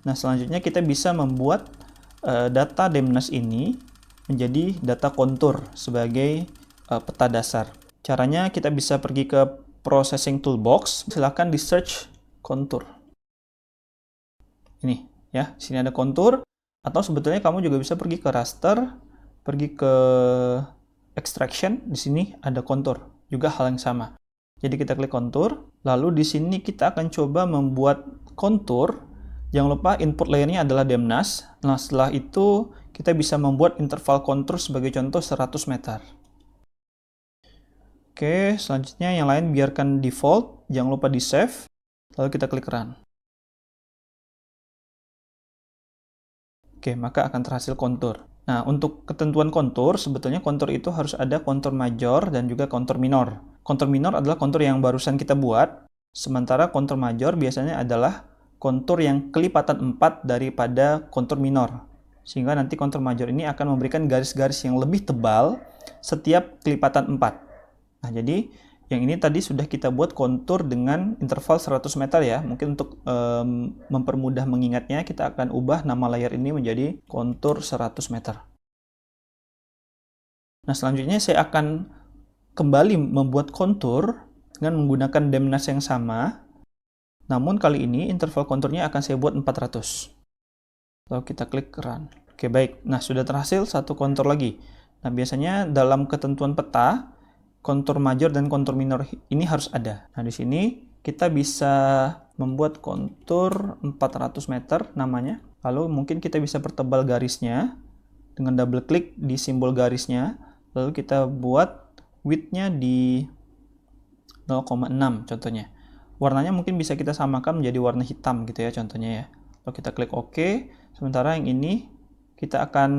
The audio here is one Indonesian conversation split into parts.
Nah, selanjutnya kita bisa membuat data DMNAS ini menjadi data kontur sebagai peta dasar. Caranya kita bisa pergi ke Processing Toolbox, silakan di search kontur. Ini ya, sini ada kontur, atau sebetulnya kamu juga bisa pergi ke raster, pergi ke extraction, di sini ada kontur, juga hal yang sama. Jadi kita klik kontur, lalu di sini kita akan coba membuat kontur. Jangan lupa input layernya adalah DMNAS. Nah, setelah itu kita bisa membuat interval kontur sebagai contoh 100 meter. Oke, selanjutnya yang lain biarkan default, jangan lupa di save, lalu kita klik run. Oke, maka akan terhasil kontur. Nah, untuk ketentuan kontur, sebetulnya kontur itu harus ada kontur major dan juga kontur minor. Kontur minor adalah kontur yang barusan kita buat, sementara kontur major biasanya adalah kontur yang kelipatan 4 daripada kontur minor. Sehingga nanti kontur major ini akan memberikan garis-garis yang lebih tebal setiap kelipatan 4. Nah, jadi yang ini tadi sudah kita buat kontur dengan interval 100 meter ya. Mungkin untuk mempermudah mengingatnya, kita akan ubah nama layer ini menjadi kontur 100 meter. Nah, selanjutnya saya akan kembali membuat kontur dengan menggunakan DMNAS yang sama. Namun kali ini interval konturnya akan saya buat 400. Lalu kita klik run. Oke, baik. Nah, sudah terhasil satu kontur lagi. Nah, biasanya dalam ketentuan peta, kontur major dan kontur minor ini harus ada. Nah, di sini kita bisa membuat kontur 400 meter namanya. Lalu mungkin kita bisa pertebal garisnya dengan double klik di simbol garisnya. Lalu kita buat width-nya di 0,6 contohnya. Warnanya mungkin bisa kita samakan menjadi warna hitam gitu ya contohnya ya. Lalu kita klik OK. Sementara yang ini kita akan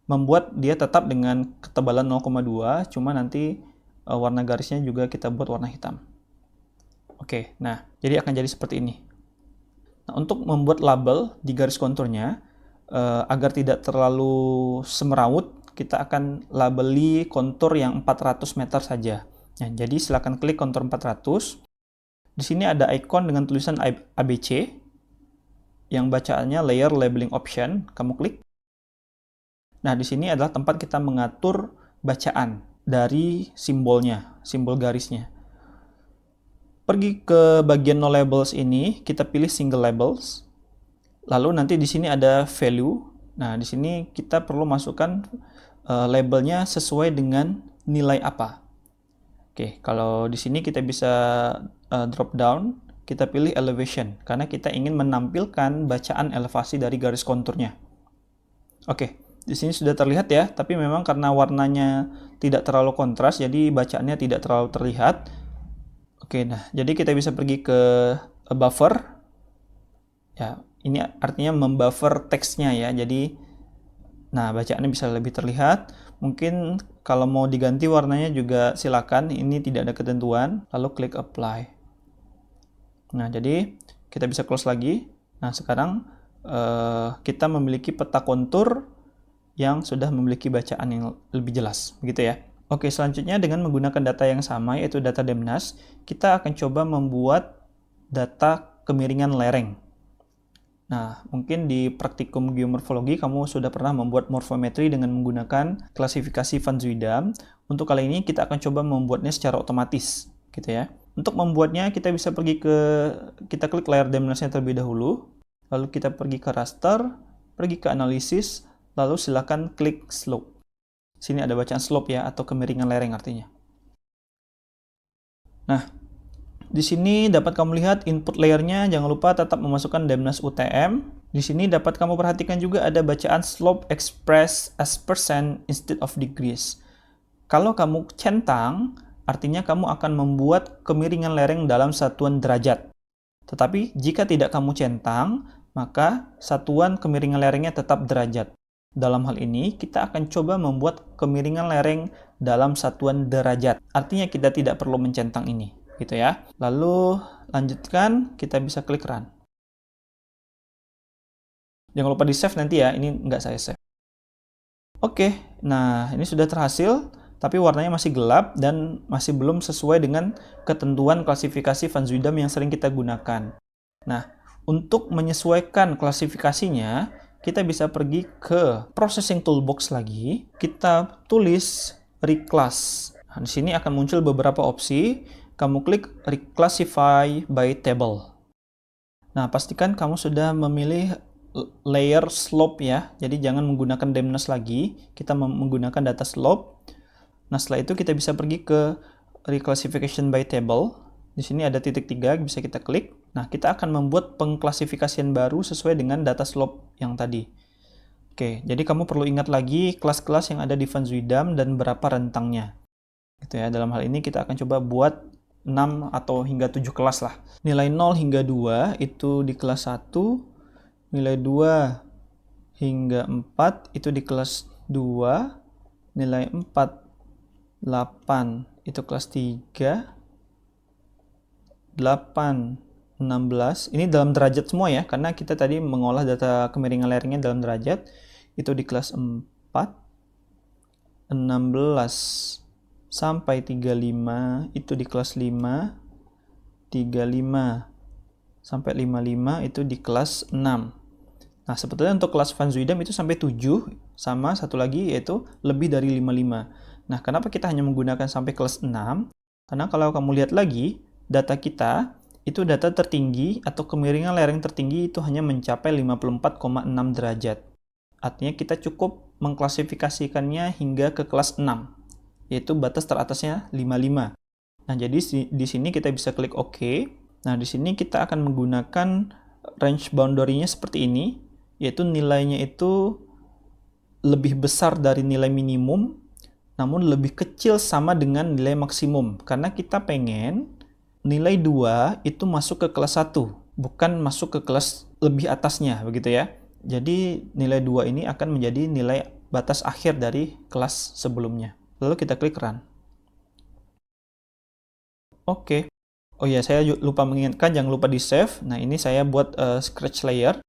membuat dia tetap dengan ketebalan 0,2, cuma nanti warna garisnya juga kita buat warna hitam. Oke, nah jadi akan jadi seperti ini. Nah, untuk membuat label di garis konturnya, agar tidak terlalu semeraut, kita akan labeli kontur yang 400 meter saja. Nah, jadi silakan klik kontur 400. Di sini ada icon dengan tulisan ABC, yang bacaannya Layer Labeling Option. Kamu klik. Nah, di sini adalah tempat kita mengatur bacaan dari simbolnya, simbol garisnya. Pergi ke bagian No Labels ini, kita pilih Single Labels. Lalu nanti di sini ada Value. Nah, di sini kita perlu masukkan labelnya sesuai dengan nilai apa. Oke, kalau di sini kita bisa drop down, kita pilih Elevation, karena kita ingin menampilkan bacaan elevasi dari garis konturnya. Oke. Di sini sudah terlihat ya, tapi memang karena warnanya tidak terlalu kontras, jadi bacaannya tidak terlalu terlihat. Oke, nah, jadi kita bisa pergi ke buffer. Ya, ini artinya membuffer teksnya ya. Jadi, nah, bacaannya bisa lebih terlihat. Mungkin kalau mau diganti warnanya juga silakan. Ini tidak ada ketentuan. Lalu klik apply. Nah, jadi kita bisa close lagi. Nah, sekarang kita memiliki peta kontur yang sudah memiliki bacaan yang lebih jelas, begitu ya. Oke, selanjutnya dengan menggunakan data yang sama, yaitu data DMNAS, kita akan coba membuat data kemiringan lereng. Nah, mungkin di praktikum geomorfologi kamu sudah pernah membuat morfometri dengan menggunakan klasifikasi Van Zuydam. Untuk kali ini kita akan coba membuatnya secara otomatis, gitu ya. Untuk membuatnya kita bisa kita klik layer DMNAS-nya terlebih dahulu, lalu kita pergi ke raster, pergi ke analisis, lalu silakan klik slope. Sini ada bacaan slope ya, atau kemiringan lereng artinya. Nah, di sini dapat kamu lihat input layernya, jangan lupa tetap memasukkan DMNAS UTM. Di sini dapat kamu perhatikan juga ada bacaan slope expressed as percent instead of degrees. Kalau kamu centang, artinya kamu akan membuat kemiringan lereng dalam satuan derajat. Tetapi jika tidak kamu centang, maka satuan kemiringan lerengnya tetap derajat. Dalam hal ini, kita akan coba membuat kemiringan lereng dalam satuan derajat. Artinya kita tidak perlu mencentang ini, gitu ya. Lalu lanjutkan, kita bisa klik run. Jangan lupa di save nanti ya, ini nggak saya save. Oke, nah ini sudah terhasil, tapi warnanya masih gelap dan masih belum sesuai dengan ketentuan klasifikasi Van Zuydam yang sering kita gunakan. Nah, Untuk menyesuaikan klasifikasinya, kita bisa pergi ke Processing Toolbox lagi. Kita tulis Reclass. Nah, di sini akan muncul beberapa opsi. Kamu klik Reclassify by Table. Nah, pastikan kamu sudah memilih layer slope ya. Jadi jangan menggunakan dampness lagi. Kita menggunakan data slope. Nah, setelah itu kita bisa pergi ke Reclassification by Table. Di sini ada titik 3, bisa kita klik. Nah, kita akan membuat pengklasifikasian baru sesuai dengan data slope yang tadi. Oke, jadi kamu perlu ingat lagi kelas-kelas yang ada di Van Zuidam dan berapa rentangnya. Gitu ya. Dalam hal ini kita akan coba buat 6 atau hingga 7 kelas lah. Nilai 0 hingga 2 itu di kelas 1, nilai 2 hingga 4 itu di kelas 2, nilai 4, 8 itu kelas 3, 8, 16, ini dalam derajat semua ya, karena kita tadi mengolah data kemiringan layarnya dalam derajat, itu di kelas 4, 16 sampai 35 itu di kelas 5, 35 sampai 55 itu di kelas 6. Nah, sebetulnya untuk kelas Van Zuidam itu sampai 7, sama satu lagi yaitu lebih dari 55. Nah, kenapa kita hanya menggunakan sampai kelas 6? Karena kalau kamu lihat lagi, data kita itu data tertinggi atau kemiringan lereng tertinggi itu hanya mencapai 54,6 derajat. Artinya kita cukup mengklasifikasikannya hingga ke kelas 6, yaitu batas teratasnya 55. Nah, jadi di sini kita bisa klik OK. Nah, di sini kita akan menggunakan range boundary-nya seperti ini, yaitu nilainya itu lebih besar dari nilai minimum, namun lebih kecil sama dengan nilai maksimum. Karena kita pengen nilai 2 itu masuk ke kelas 1, bukan masuk ke kelas lebih atasnya, begitu ya. Jadi nilai 2 ini akan menjadi nilai batas akhir dari kelas sebelumnya. Lalu kita klik Run. Oke. Oh ya, saya lupa mengingatkan, jangan lupa di save. Nah, ini saya buat scratch layer.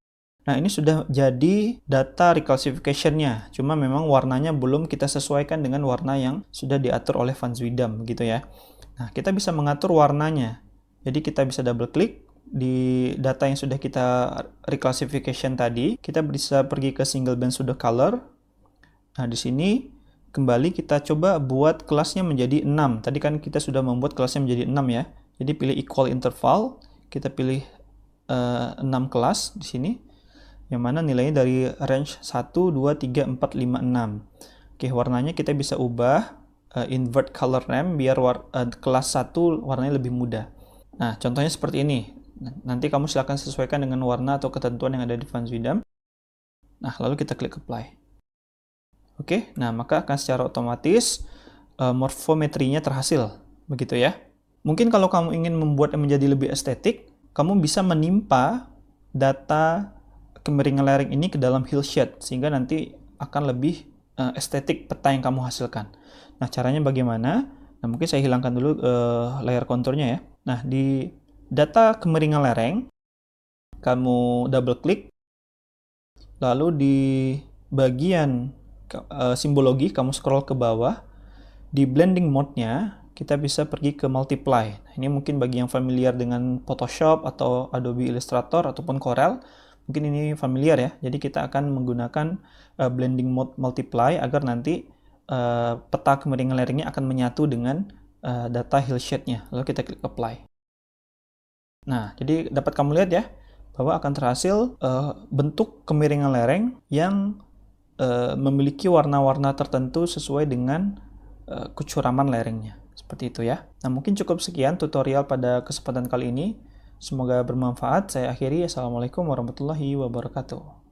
Nah, ini sudah jadi data reclassification-nya. Cuma memang warnanya belum kita sesuaikan dengan warna yang sudah diatur oleh Van Zuidam, gitu ya. Nah, kita bisa mengatur warnanya. Jadi kita bisa double klik di data yang sudah kita reclassification tadi. Kita bisa pergi ke single band pseudo color. Nah, di sini kembali kita coba buat kelasnya menjadi 6. Tadi kan kita sudah membuat kelasnya menjadi 6 ya. Jadi pilih equal interval, kita pilih 6 kelas di sini. Yang mana nilainya dari range 1, 2, 3, 4, 5, 6. Oke, warnanya kita bisa ubah invert color ramp biar kelas 1 warnanya lebih muda. Nah, contohnya seperti ini. Nanti kamu silakan sesuaikan dengan warna atau ketentuan yang ada di Van Zuidam. Nah, lalu kita klik apply. Oke, nah maka akan secara otomatis morfometrinya terhasil, begitu ya. Mungkin kalau kamu ingin membuat menjadi lebih estetik, kamu bisa menimpa data kemiringan lereng ini ke dalam hillshade, sehingga nanti akan lebih estetik peta yang kamu hasilkan. Nah, caranya bagaimana? Nah, mungkin saya hilangkan dulu layer konturnya ya. Nah, di data kemiringan lereng, kamu double klik, lalu di bagian simbologi, kamu scroll ke bawah, di blending mode-nya, kita bisa pergi ke multiply. Nah, ini mungkin bagi yang familiar dengan Photoshop atau Adobe Illustrator ataupun Corel, mungkin ini familiar ya. Jadi kita akan menggunakan blending mode multiply agar nanti peta kemiringan lerengnya akan menyatu dengan data hillshade-nya. Lalu kita klik apply. Nah, jadi dapat kamu lihat ya, bahwa akan terhasil bentuk kemiringan lereng yang memiliki warna-warna tertentu sesuai dengan kecuraman lerengnya. Seperti itu ya. Nah, mungkin cukup sekian tutorial pada kesempatan kali ini. Semoga bermanfaat. Saya akhiri. Assalamualaikum warahmatullahi wabarakatuh.